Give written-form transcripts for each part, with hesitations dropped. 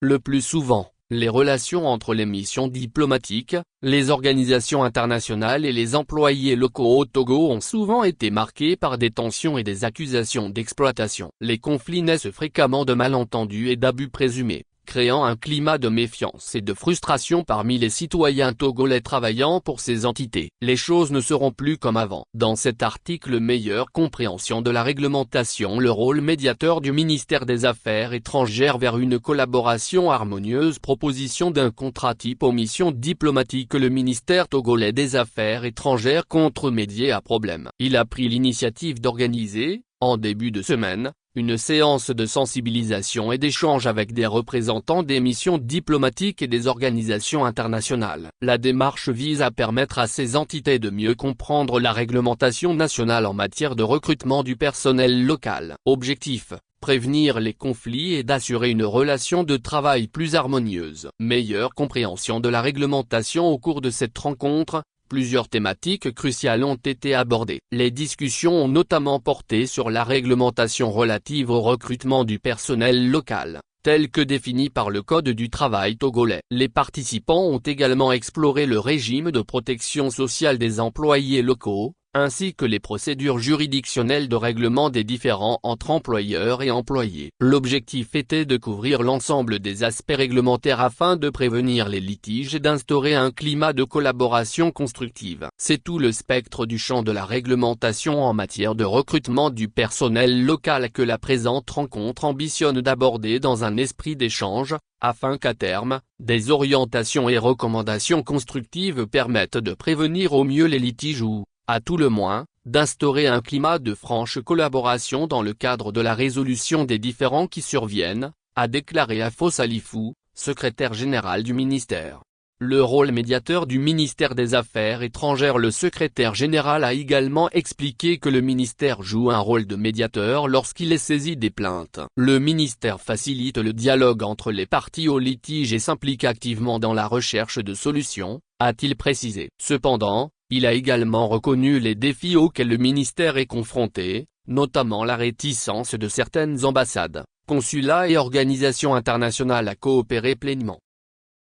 Le plus souvent, les relations entre les missions diplomatiques, les organisations internationales et les employés locaux au Togo ont souvent été marquées par des tensions et des accusations d'exploitation. Les conflits naissent fréquemment de malentendus et d'abus présumés, créant un climat de méfiance et de frustration parmi les citoyens togolais travaillant pour ces entités. Les choses ne seront plus comme avant. Dans cet article, meilleure compréhension de la réglementation, le rôle médiateur du ministère des Affaires étrangères vers une collaboration harmonieuse, proposition d'un contrat type aux missions diplomatiques. Le ministère togolais des Affaires étrangères compte remédier à problème. Il a pris l'initiative d'organiser, en début de semaine, une séance de sensibilisation et d'échange avec des représentants des missions diplomatiques et des organisations internationales. La démarche vise à permettre à ces entités de mieux comprendre la réglementation nationale en matière de recrutement du personnel local. Objectif: prévenir les conflits et d'assurer une relation de travail plus harmonieuse. Meilleure compréhension de la réglementation. Au cours de cette rencontre, plusieurs thématiques cruciales ont été abordées. Les discussions ont notamment porté sur la réglementation relative au recrutement du personnel local, telle que définie par le Code du travail togolais. Les participants ont également exploré le régime de protection sociale des employés locaux, ainsi que les procédures juridictionnelles de règlement des différends entre employeurs et employés. L'objectif était de couvrir l'ensemble des aspects réglementaires afin de prévenir les litiges et d'instaurer un climat de collaboration constructive. C'est tout le spectre du champ de la réglementation en matière de recrutement du personnel local que la présente rencontre ambitionne d'aborder dans un esprit d'échange, afin qu'à terme, des orientations et recommandations constructives permettent de prévenir au mieux les litiges ou, à tout le moins, d'instaurer un climat de franche collaboration dans le cadre de la résolution des différends qui surviennent, a déclaré Afo Salifou, secrétaire général du ministère. Le rôle médiateur du ministère des Affaires étrangères. Le secrétaire général a également expliqué que le ministère joue un rôle de médiateur lorsqu'il est saisi des plaintes. Le ministère facilite le dialogue entre les parties au litige et s'implique activement dans la recherche de solutions, a-t-il précisé. Cependant, il a également reconnu les défis auxquels le ministère est confronté, notamment la réticence de certaines ambassades, consulats et organisations internationales à coopérer pleinement.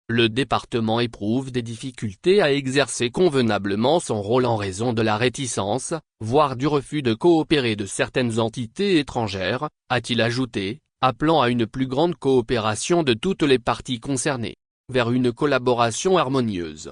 Le département éprouve des difficultés à exercer convenablement son rôle en raison de la réticence, voire du refus de coopérer de certaines entités étrangères, a-t-il ajouté, appelant à une plus grande coopération de toutes les parties concernées, vers une collaboration harmonieuse.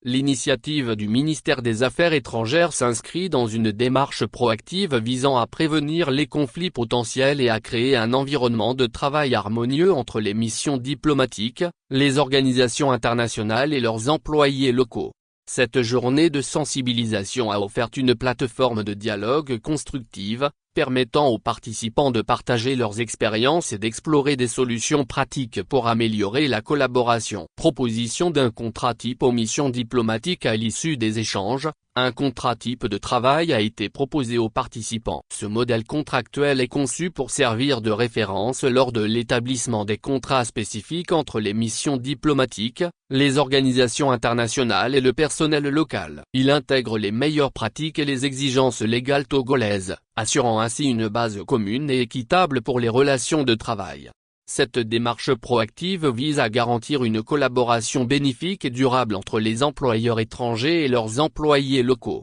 L'initiative du ministère des Affaires étrangères s'inscrit dans une démarche proactive visant à prévenir les conflits potentiels et à créer un environnement de travail harmonieux entre les missions diplomatiques, les organisations internationales et leurs employés locaux. Cette journée de sensibilisation a offert une plateforme de dialogue constructive, permettant aux participants de partager leurs expériences et d'explorer des solutions pratiques pour améliorer la collaboration. Proposition d'un contrat type aux missions diplomatiques. À l'issue des échanges, un contrat type de travail a été proposé aux participants. Ce modèle contractuel est conçu pour servir de référence lors de l'établissement des contrats spécifiques entre les missions diplomatiques, les organisations internationales et le personnel local. Il intègre les meilleures pratiques et les exigences légales togolaises, assurant ainsi une base commune et équitable pour les relations de travail. Cette démarche proactive vise à garantir une collaboration bénéfique et durable entre les employeurs étrangers et leurs employés locaux.